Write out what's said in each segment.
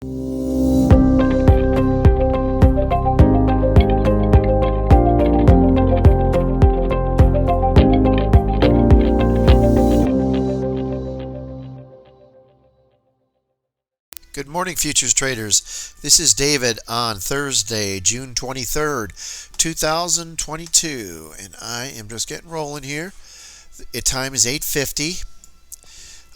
Good morning, futures traders. This is David on Thursday, June 23rd, 2022, and I am just getting rolling here. The time is 8:50.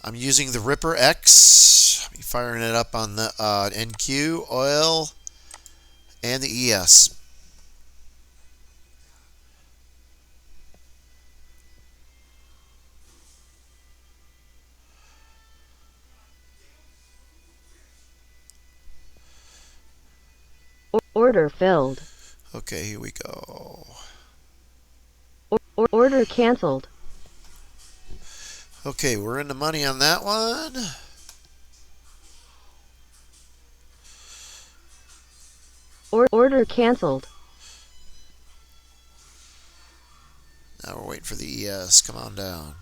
I'm using the Ripper X. I'm firing it up on the NQ, oil, and the ES. Order filled. Okay, here we go. Order canceled. Okay, we're in the money on that one. Order canceled. Now we're waiting for the ES. Come on down.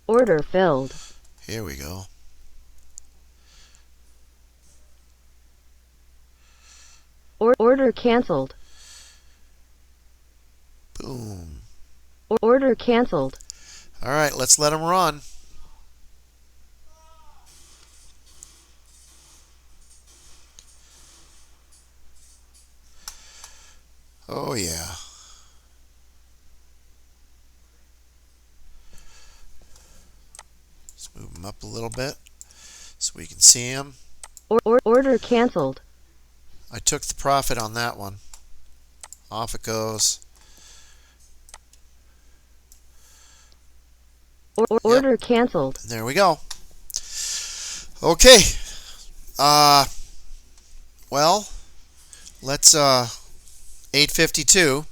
Order filled. Here we go. Order canceled. Boom. Order canceled. All right, let's let them run. Oh, yeah. Let's move them up a little bit so we can see them. Order canceled. I took the profit on that one. Off it goes. Order canceled. There we go. Okay. Well, let's 8:52.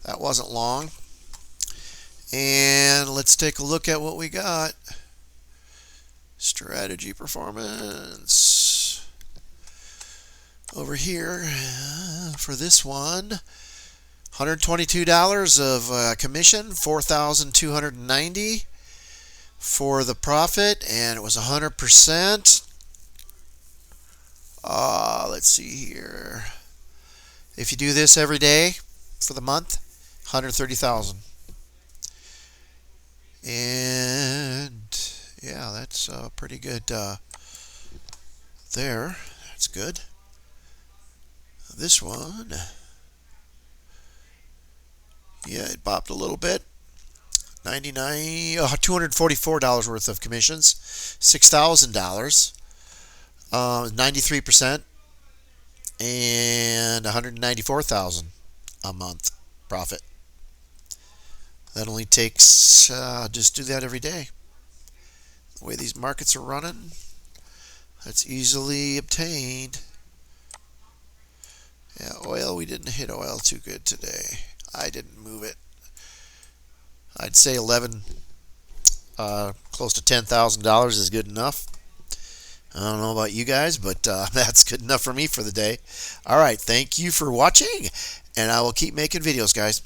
That wasn't long. And let's take a look at what we got. Strategy performance. Over here for this one, $122 of commission, $4,290 for the profit, and it was 100%. Let's see here. If you do this every day for the month, 130,000. And yeah, that's pretty good there. That's good. This one, yeah, it bopped a little bit. $244 worth of commissions, $6,000, 93%, and $194,000 a month profit. That only takes just do that every day. The way these markets are running, that's easily obtained. Yeah, oil, we didn't hit oil too good today. I didn't move it. I'd say close to $10,000 is good enough. I don't know about you guys, but that's good enough for me for the day. All right, thank you for watching, and I will keep making videos, guys.